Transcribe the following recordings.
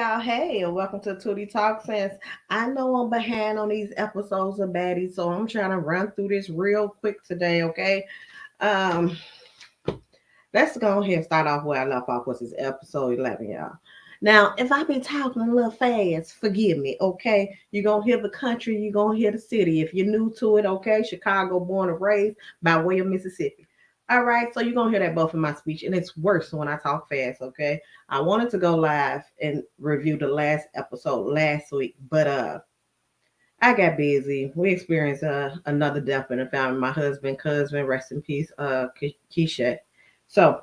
y'all. Hey, and welcome to Tootie Talk. Since I know I'm behind on these episodes of Baddies, so I'm trying to run through this real quick today, okay? Um, let's go ahead and start off where I left off, which is episode 11, y'all. Now, if I be talking a little fast, forgive me, okay? You're going to hear the country, you're going to hear the city. If you're new to it, okay? Chicago, born and raised by way of Mississippi. All right, so you're going to hear that both in my speech, and it's worse when I talk fast, okay? I wanted to go live and review the last episode last week, but I got busy. We experienced another death in the family. My husband, cousin, rest in peace, Keisha. So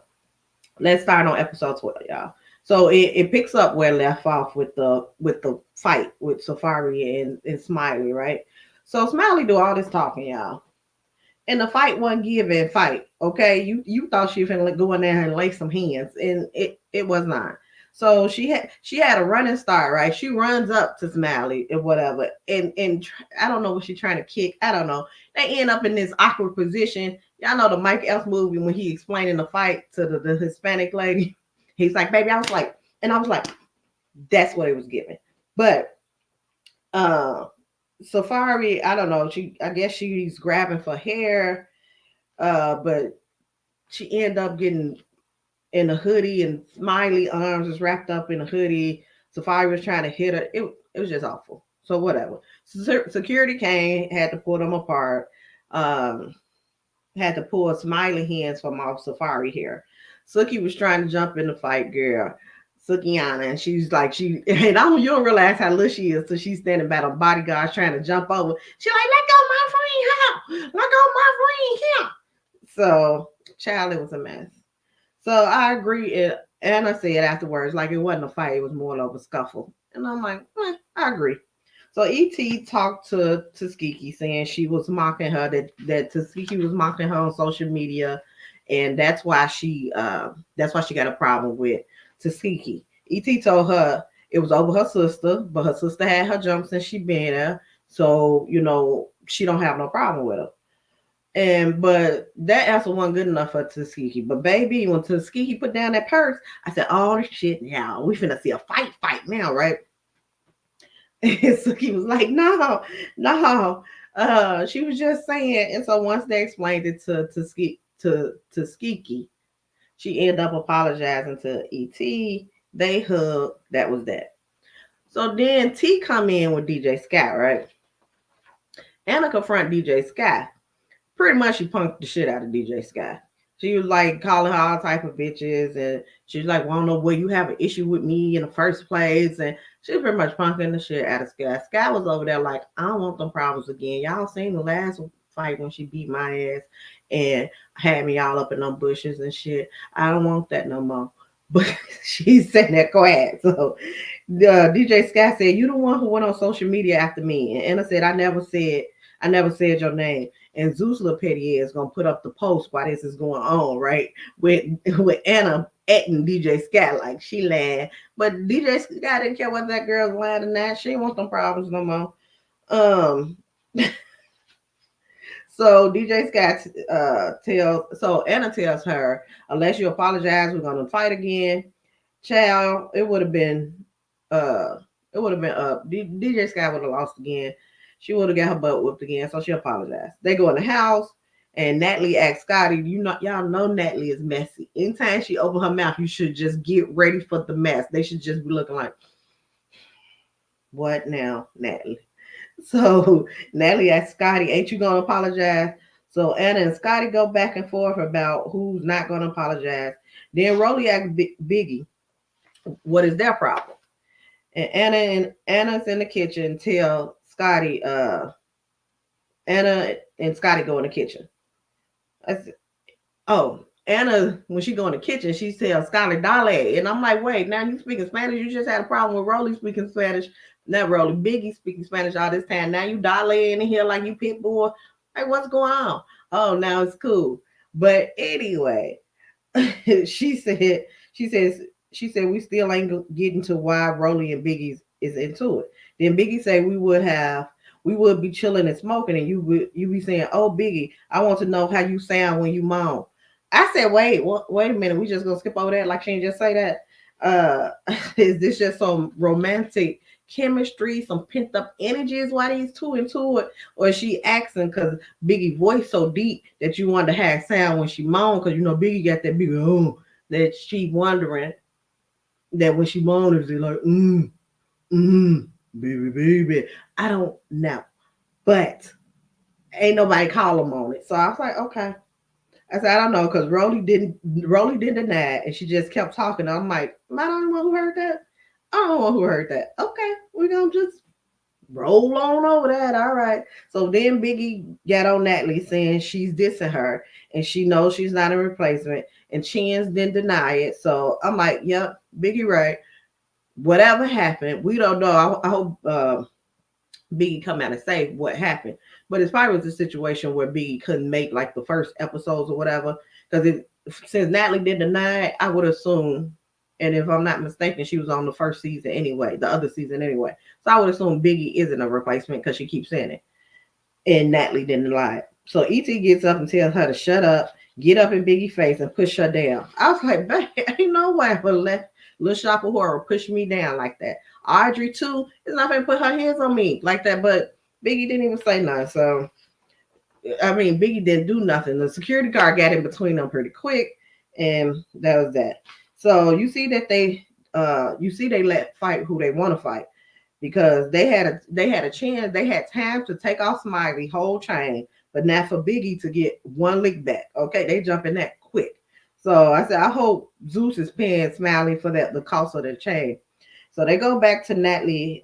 let's start on episode 12, y'all. So it picks up where it left off with the fight with Safari and Smiley, right? So Smiley do all this talking, y'all. And the fight wasn't give and fight. Okay. You thought she was gonna go in there and lay some hands, and it was not. So she had a running start, right? She runs up to Smiley and whatever, and I don't know what she's trying to kick. I don't know. They end up in this awkward position. Y'all know the Mike Epps movie when he explaining the fight to the Hispanic lady. He's like, baby, I was like, that's what it was giving. But uh Safari, I don't know. I guess she's grabbing for hair, but she ended up getting in a hoodie, and Smiley arms was wrapped up in a hoodie. Safari was trying to hit her. It was just awful. So whatever. Security came, had to pull them apart. Um, had to pull Smiley hands from off Safari hair. Suki was trying to jump in the fight, girl. Sukiana, and she's like, and you don't realize how little she is, so she's standing by the bodyguards trying to jump over. She like, let go my friend here, let go my friend here. So, child, it was a mess. So I agree. Anna said afterwards, like it wasn't a fight, it was more of a scuffle, and I'm like, I agree. So Et talked to Skiki, saying she was mocking her, that Skiki was mocking her on social media, and that's why she got a problem with Tuskegee. Et told her it was over her sister, but her sister had her jump since she been there, so she don't have no problem with her. But that answer wasn't good enough for Tuskegee. But baby, when Tuskegee put down that purse, I said, "Oh shit, now we finna see a fight now, right?" And Suki was like, "No, no." She was just saying, and so once they explained it to Skiki, she ended up apologizing to Et. They hugged. That was that. So then T come in with DJ Scott, right? Anna confront DJ Scott. Pretty much she punked the shit out of DJ Scott. She was like calling her all type of bitches, and she was like, "Well, I don't know where you have an issue with me in the first place." And she was pretty much punking the shit out of Scott. Scott was over there like, "I don't want them problems again. Y'all seen the last fight when she beat my ass and had me all up in them bushes and shit. I don't want that no more." But she's saying that quiet. So DJ Scott said, "You the one who went on social media after me." And Anna said, I never said your name." And Zeus little petty is gonna put up the post while this is going on, right? With Anna acting DJ Scott like she lying. But DJ Scott didn't care whether that girl's lying or not. She ain't want them problems no more. Um so DJ Scott Anna tells her, "Unless you apologize, we're gonna fight again." Child, uh it would have been up. DJ Scott would have lost again. She would have got her butt whooped again, so she apologized. They go in the house, and Natalie asks Scotty, y'all know Natalie is messy. Anytime she open her mouth, you should just get ready for the mess. They should just be looking like, what now, Natalie? So Natalie asks Scotty, "Ain't you gonna apologize?" So Anna and Scotty go back and forth about who's not gonna apologize. Then Rolly asks Biggie, what is their problem? And Anna's in the kitchen. Tell Scotty, Anna and Scotty go in the kitchen. I said, "Oh, Anna, when she go in the kitchen, she tells Scotty Dale." And I'm like, "Wait, now you speaking Spanish? You just had a problem with Rolly speaking Spanish. Not Rolly, Biggie speaking Spanish all this time. Now you Dale in here like you pit bull. Like, what's going on?" "Oh, now it's cool." But anyway, she said, she says, she said we still ain't getting to why Rolly and Biggie's is into it. Then Biggie said we would be chilling and smoking, and you be saying, "Oh, Biggie, I want to know how you sound when you moan." I said, wait a minute, we just gonna skip over that like she didn't just say that. Uh, is this just some romantic chemistry, some pent up energy? Is why these two into it, or is she accent because Biggie voice so deep that you want to have sound when she moan? Because you know Biggie got that big that she wondering that when she moan is like mm, baby baby. I don't know, but ain't nobody call him on it. So I was like, okay. I said, I don't know, because Rolly didn't deny it, and she just kept talking. I'm like, am I the only one who heard that? I don't know who heard that. Okay, we're gonna just roll on over that. All right. So then Biggie got on Natalie saying she's dissing her and she knows she's not a replacement. And Chance didn't deny it. So I'm like, yep, Biggie right. Whatever happened, we don't know. I hope Biggie come out and say what happened. But it's probably was a situation where Biggie couldn't make like the first episodes or whatever. Because since Natalie didn't deny it, I would assume, and if I'm not mistaken, she was on the first season anyway, the other season anyway. So I would assume Biggie isn't a replacement because she keeps saying it. And Natalie didn't lie. So E.T. gets up and tells her to shut up, get up in Biggie's face and push her down. I was like, babe, ain't no way for let Little Shop of Horror push me down like that. Audrey too is not gonna put her hands on me like that, but Biggie didn't even say nothing. So I mean, Biggie didn't do nothing. The security guard got in between them pretty quick, and that was that. So you see they let fight who they want to fight because they had a chance. They had time to take off Smiley whole chain, but not for Biggie to get one lick back. Okay, they jump in that quick. So I said, I hope Zeus is paying Smiley for that the cost of the chain. So they go back to Natalie.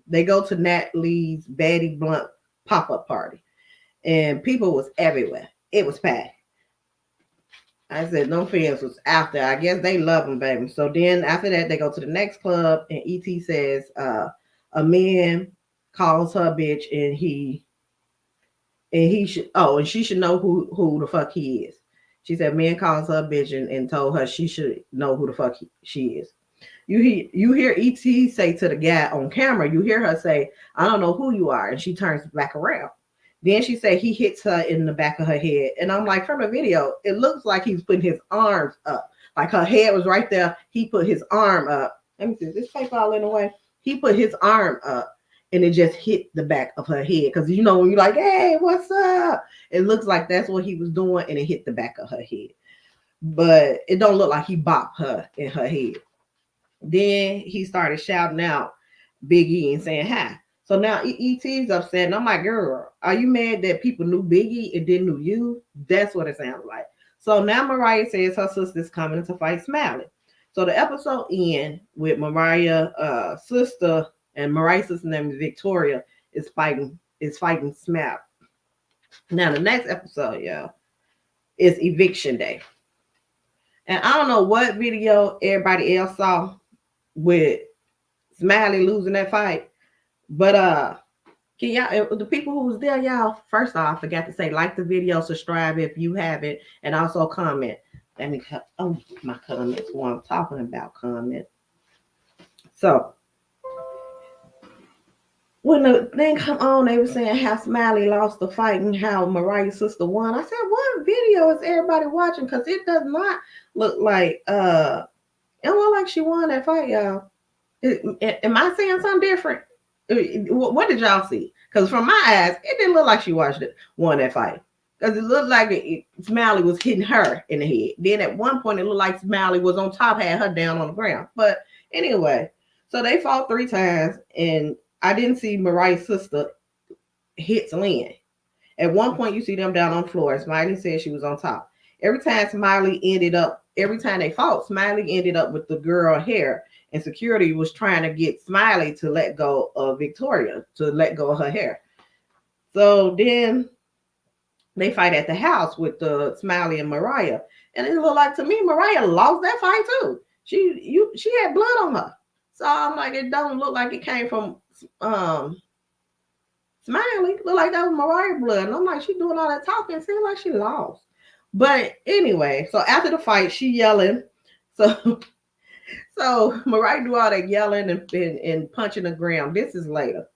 They go to Natalie's Baddie Blunt pop up party, and people was everywhere. It was packed. I said, no fans was out there. I guess they love him, baby. So then after that, they go to the next club, and ET says, a man calls her bitch, and he should and she should know who the fuck he is. She said, man calls her bitch and told her she should know who the fuck she is. You hear ET say to the guy on camera, you hear her say, I don't know who you are, and she turns back around. Then she said he hits her in the back of her head. And I'm like, from the video, it looks like he's putting his arms up. Like her head was right there. He put his arm up. Let me see, is this paper all in the way? He put his arm up and it just hit the back of her head. Because you know, when you're like, hey, what's up? It looks like that's what he was doing, and it hit the back of her head. But it don't look like he bopped her in her head. Then he started shouting out Biggie and saying hi. So now ET's upset, and I'm like, girl, are you mad that people knew Biggie and didn't know you? That's what it sounds like. So now Mariah says her sister's coming to fight Smiley. So the episode ends with Mariah's sister, and Mariah's sister's name is Victoria, is fighting Smiley. Now the next episode, y'all, is eviction day. And I don't know what video everybody else saw with Smiley losing that fight. But can y'all, the people who was there, y'all, first off, I forgot to say, like the video, subscribe if you haven't, and also comment. Let me my comments, what I'm talking about, comment. So when the thing come on, they were saying how Smiley lost the fight and how Mariah's sister won. I said, what video is everybody watching? Because it does not look like it don't look like she won that fight, y'all. Am I saying something different? What did y'all see? Because from my eyes, it didn't look like she won that fight. Because it looked like Smiley was hitting her in the head. Then at one point, it looked like Smiley was on top, had her down on the ground. But anyway, so they fought 3 times, and I didn't see Mariah's sister hit Lynn. At one point, you see them down on the floor. Smiley said she was on top. Every time they fought, Smiley ended up with the girl hair, and security was trying to get Smiley to let go of Victoria, to let go of her hair. So then they fight at the house with the Smiley and Mariah, and it looked like to me Mariah lost that fight too. She had blood on her, so I'm like, it don't look like it came from Smiley. Look like that was Mariah blood, and I'm like, she doing all that talking, it seems like she lost. But anyway, so after the fight, she yelling. So Mariah do all that yelling and punching the ground. This is later.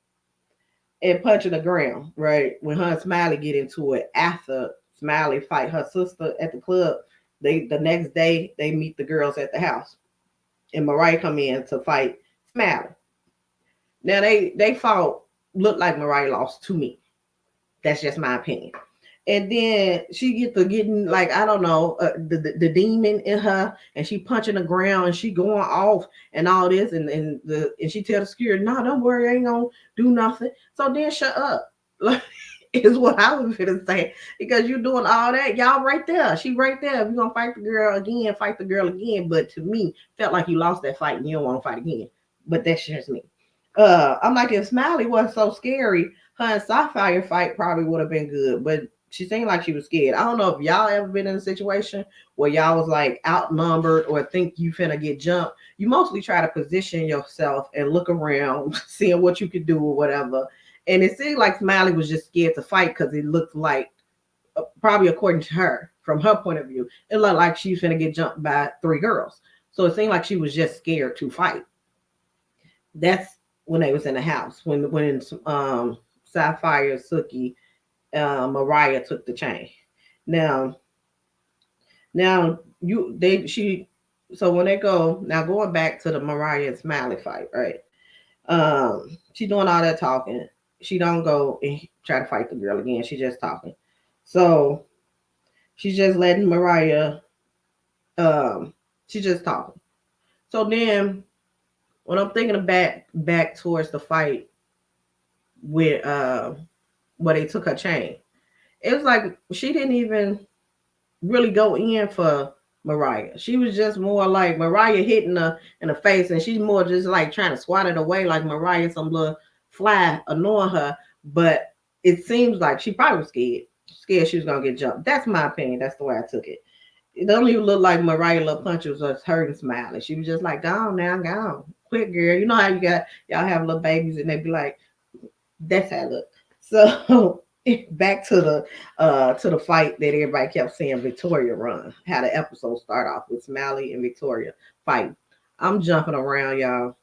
And punching the ground, right? When her and Smiley get into it after Smiley fight her sister at the club, the next day they meet the girls at the house. and Mariah come in to fight Smiley. Now they fought, looked like Mariah lost to me. That's just my opinion. And then she get to getting like I don't know the demon in her, and she punching the ground and she going off and all this, and she tell the security, "No, don't worry, I ain't gonna do nothing." So then shut up. Like is what I was gonna say because you doing all that, y'all right there. She right there. If you gonna fight the girl again, fight the girl again. But to me, felt like you lost that fight and you don't want to fight again. But that's just me. I'm like if Smiley wasn't so scary, her and Sapphire fight probably would have been good, but she seemed like she was scared. I don't know if y'all ever been in a situation where y'all was like outnumbered or think you finna get jumped. You mostly try to position yourself and look around, seeing what you could do or whatever. And it seemed like Smiley was just scared to fight because it looked like, probably according to her, from her point of view, it looked like she was finna get jumped by 3 girls. So it seemed like she was just scared to fight. That's when they was in the house when Sapphire, Sookie, Mariah took the chain. Now, you they she so when they go now going back to the Mariah and Smiley fight, right? She doing all that talking. She don't go and try to fight the girl again. She just talking. So she's just letting Mariah. She's just talking. So then when I'm thinking of back towards the fight with where they took her chain, it was like she didn't even really go in for Mariah. She was just more like Mariah hitting her in the face, and she's more just like trying to swat it away, like Mariah some little fly annoying her. But it seems like she probably was scared she was gonna get jumped. That's my opinion. That's the way I took it. It don't even look like Mariah little punches was hurting Smiley. She was just like, "Go on now, go on, quick girl." You know how you got y'all have little babies and they be like, "That's how it look." So back to the fight that everybody kept saying Victoria run. How the episode start off with Smiley and Victoria fighting. I'm jumping around, y'all,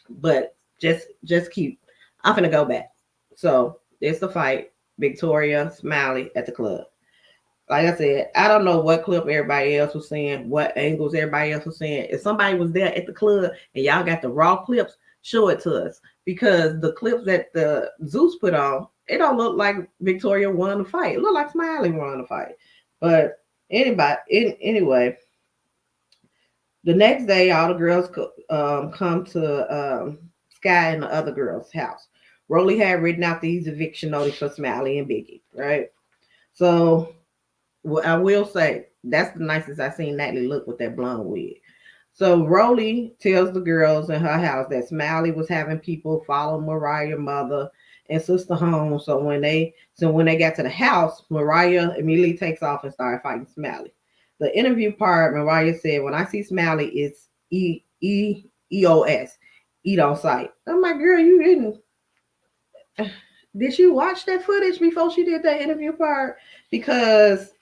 but just keep. I'm gonna go back. So it's the fight. Victoria, Smiley at the club. Like I said, I don't know what clip everybody else was saying, what angles everybody else was saying. If somebody was there at the club and y'all got the raw clips, show it to us. Because the clips that the Zeus put on, it don't look like Victoria won the fight. It looked like Smiley won the fight. But anyway, the next day, all the girls come to Sky and the other girls' house. Rolly had written out these eviction notices for Smiley and Biggie, right? So well, I will say that's the nicest I seen Natalie look with that blonde wig. So Rolly tells the girls in her house that Smiley was having people follow Mariah's mother and sister home. So when they got to the house, Mariah immediately takes off and started fighting Smiley. The interview part, Mariah said, "When I see Smiley, it's EOS, eat on sight." I'm like, girl, you didn't. Did you watch that footage before she did that interview part? Because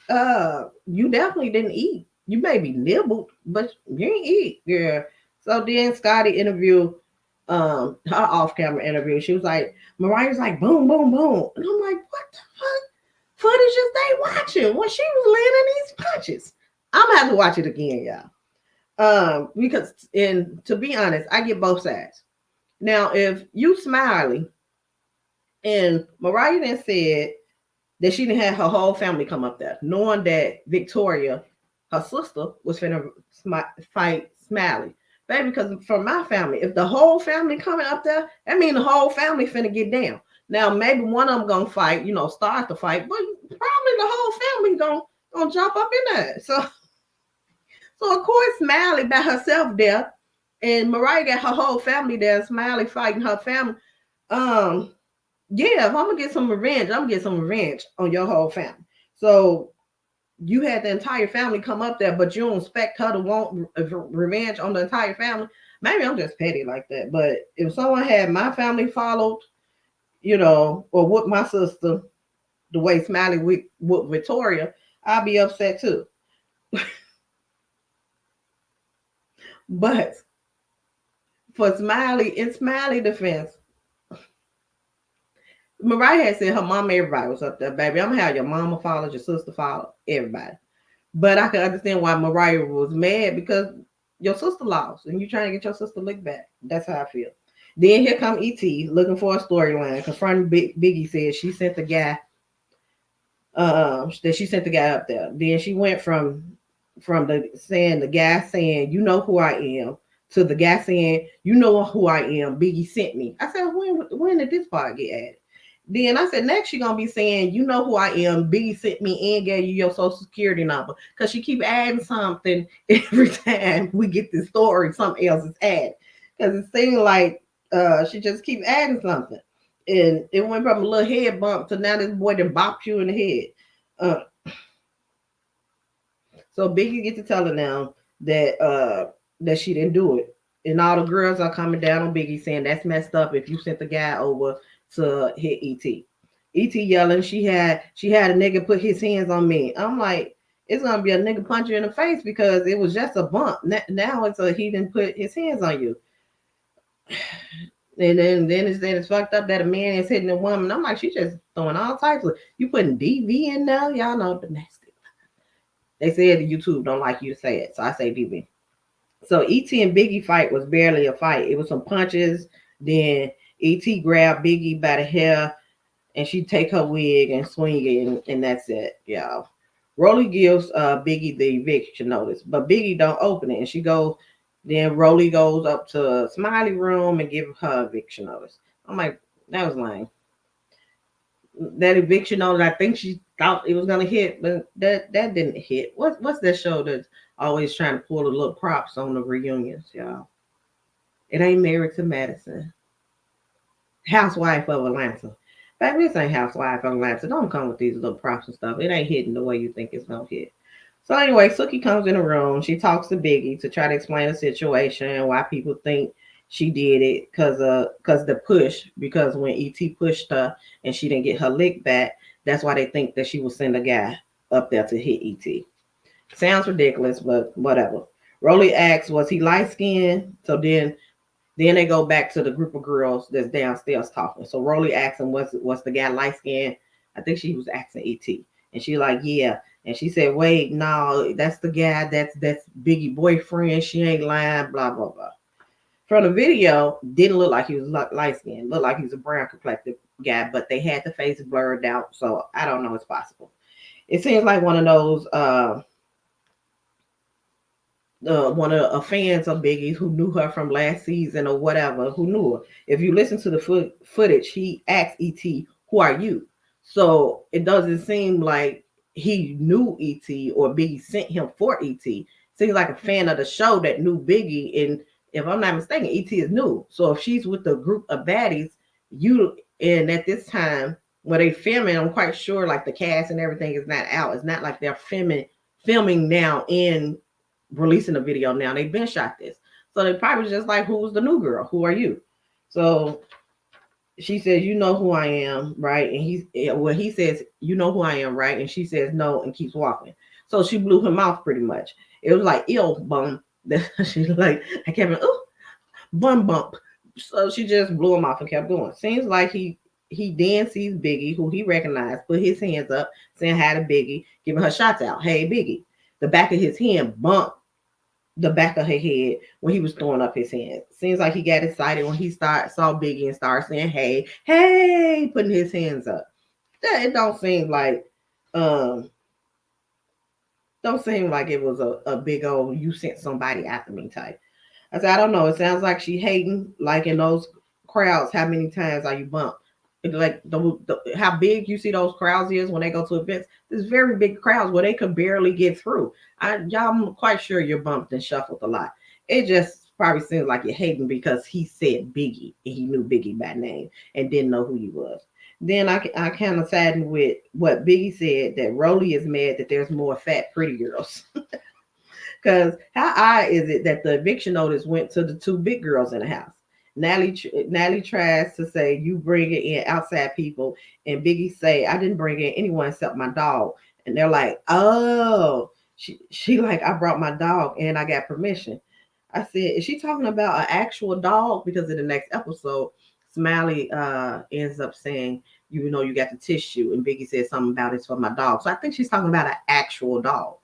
you definitely didn't eat. You maybe nibbled, but you didn't eat, girl. So then Scotty interviewed her off-camera interview. She was like, Mariah's like, boom, boom, boom. And I'm like, what the fuck footage is they watching when she was landing these punches? I'm gonna have to watch it again, y'all. Because to be honest, I get both sides. Now, if you Smiley and Mariah then said that she didn't have her whole family come up there, knowing that Victoria, her sister, was finna fight Smiley. Baby, because for my family, if the whole family coming up there, that means the whole family finna get down. Now, maybe one of them gonna fight, start the fight, but probably the whole family gonna jump up in there. So of course, Smiley by herself there, and Mariah got her whole family there, Smiley fighting her family. Yeah, if I'm gonna get some revenge, I'm gonna get some revenge on your whole family. So you had the entire family come up there, but you don't expect her to want revenge on the entire family. Maybe I'm just petty like that. But if someone had my family followed, or with my sister, the way Smiley with Victoria, I'd be upset too. But for Smiley, in Smiley defense, Mariah had said her mom, everybody was up there, baby. I'm gonna have your mama follow, your sister follow, everybody. But I can understand why Mariah was mad because Your sister lost, and you trying to get your sister licked back. That's how I feel. Then here come ET looking for a storyline. Confronting Biggie said she sent the guy. That she sent the guy up there. Then she went from the guy saying you know who I am to the guy saying you know who I am. Biggie sent me. I said when did this part get added? Then I said next you're gonna be saying you know who I am. Biggie sent me and gave you your social security number because she keep adding something every time we get this story. Something else is added because it seems like she just keep adding something. And it went from a little head bump to now this boy that bopped you in the head. Uh, so Biggie get to tell her now that she didn't do it. And all the girls are coming down on Biggie saying that's messed up if you sent the guy over to hit ET. ET yelling she had a nigga put his hands on me. I'm like, it's gonna be a nigga punch you in the face because it was just a bump. Now it's a he didn't put his hands on you. And then it's fucked up that a man is hitting a woman. I'm like, she just throwing all types of you putting DV in now. Y'all know domestic. They said the YouTube don't like you to say it, so I say DV. So ET and Biggie fight was barely a fight. It was some punches. Then ET grabbed Biggie by the hair and she take her wig and swing it, and that's it, y'all. Rolly gives Biggie the eviction notice, but Biggie don't open it, and she goes. Then Rolly goes up to Smiley room and give her eviction notice. I'm like, that was lame. That eviction notice, I think she thought it was gonna hit, but that didn't hit. What's that show that's always trying to pull the little props on the reunions, y'all? It ain't Married to Madison. Housewife of Atlanta. Baby, this ain't Housewife of Atlanta. Don't come with these little props and stuff. It ain't hitting the way you think it's gonna hit. So anyway, Sookie comes in the room. She talks to Biggie to try to explain the situation, why people think she did it because the push, because when ET pushed her and she didn't get her lick back, that's why they think that she will send a guy up there to hit ET. Sounds ridiculous, but whatever. Rolly asks, was he light skinned? So then they go back to the group of girls that's downstairs talking. So Rolly asks him, what's the guy light skinned? I think she was asking ET. And she like, yeah. And she said, wait, no, that's the guy, that's Biggie boyfriend. She ain't lying, blah, blah, blah. From the video, didn't look like he was light skinned. Looked like he was a brown complected guy, but they had the face blurred out. So I don't know, it's possible. It seems like one of those one of fans of Biggie's who knew her from last season or whatever, who knew her. If you listen to the footage, he asked ET, "Who are you?" So it doesn't seem like he knew ET or Biggie sent him for ET. Seems like a fan of the show that knew Biggie, and if I'm not mistaken, ET is new. So if she's with the group of baddies, and at this time where they filming, I'm quite sure like the cast and everything is not out. It's not like they're filming now in releasing a video now. They've been shot this. So they probably just like, who's the new girl? Who are you? So she says, you know who I am, right? And he says, you know who I am, right? And she says no and keeps walking. So she blew him off pretty much. It was like, ew, bum. She's like, I kept oh, bum bump. So she just blew him off and kept going. Seems like he then sees Biggie, who he recognized, put his hands up, saying hi to Biggie, giving her shots out. Hey, Biggie. The back of his hand bumped the back of her head when he was throwing up his hands. Seems like he got excited when he saw Biggie and started saying, hey, hey, putting his hands up. It don't seem like it was a big old you sent somebody after me type. I said, I don't know. It sounds like she hating, like in those crowds, how many times are you bumped? Like how big you see those crowds is when they go to events. There's very big crowds where they could barely get through. I'm quite sure you're bumped and shuffled a lot. It just probably seems like you're hating because he said Biggie and he knew Biggie by name and didn't know who he was. Then I kind of saddened with what Biggie said, that Rolly is mad that there's more fat pretty girls. Because how odd is it that the eviction notice went to the two big girls in the house? Natalie tries to say you bring it in outside people, and Biggie say I didn't bring in anyone except my dog. And they're like, oh, she like I brought my dog and I got permission. I said, is she talking about an actual dog? Because in the next episode, Smiley ends up saying, you know, you got the tissue, and Biggie said something about it's for my dog. So I think she's talking about an actual dog.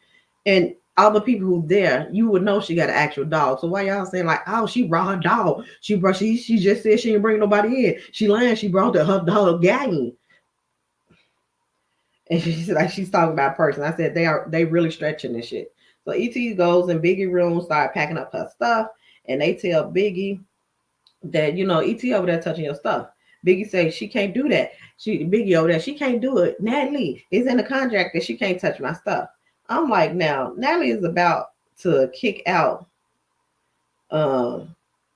And all the people who there, you would know she got an actual dog. So why y'all saying like, oh, she brought her dog? She just said she didn't bring nobody in. She lying. She brought her gang. And she's like, she's talking about a person. I said they really stretching this shit. So ET goes in Biggie room, start packing up her stuff, and they tell Biggie that ET over there touching your stuff. Biggie say she can't do that. Biggie over there, she can't do it. Natalie is in the contract that she can't touch my stuff. I'm like, now Natalie is about to kick out. Now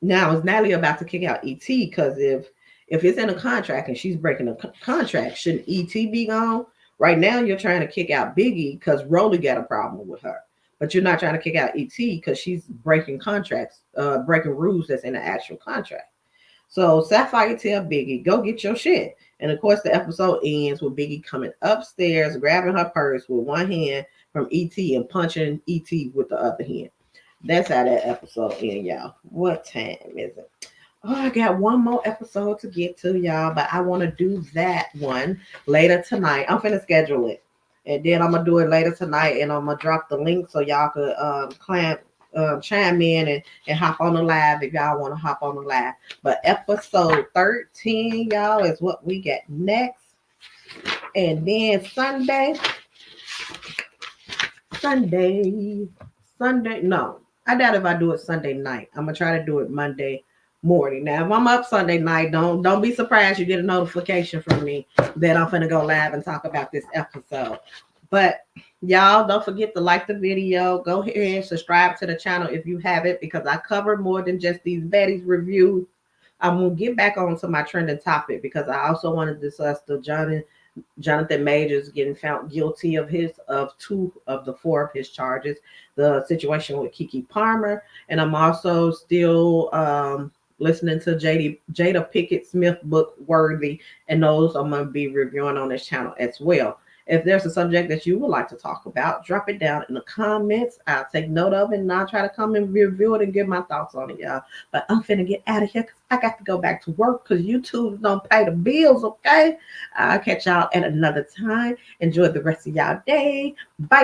is Natalie about to kick out ET? Because if it's in a contract and she's breaking a contract, shouldn't ET be gone? Right now, you're trying to kick out Biggie because Rolly got a problem with her, but you're not trying to kick out ET because she's breaking contracts, breaking rules that's in the actual contract. So Sapphire tell Biggie, go get your shit. And of course, the episode ends with Biggie coming upstairs, grabbing her purse with one hand from ET and punching ET with the other hand. That's how that episode ends, y'all. What time is it? Oh, I got one more episode to get to, y'all, but I want to do that one later tonight. I'm finna schedule it. And then I'm gonna do it later tonight, and I'm gonna drop the link so y'all could chime in and hop on the live if y'all want to hop on the live. But episode 13, y'all, is what we get next. And then Sunday, no. I doubt if I do it Sunday night. I'm gonna try to do it Monday morning. Now, if I'm up Sunday night, don't be surprised you get a notification from me that I'm gonna go live and talk about this episode. But y'all, don't forget to like the video. Go ahead and subscribe to the channel if you haven't, because I cover more than just these baddies reviews. I'm gonna get back onto my trending topic because I also want to discuss the Jonathan Majors getting found guilty of two of the four of his charges, the situation with Keke Palmer, and I'm also still listening to Jada Pinkett Smith book Worthy, and those I'm going to be reviewing on this channel as well. If there's a subject that you would like to talk about, drop it down in the comments. I'll take note of it and I'll try to come and review it and give my thoughts on it, y'all. But I'm finna get out of here because I got to go back to work because YouTube don't pay the bills, okay? I'll catch y'all at another time. Enjoy the rest of y'all day. Bye.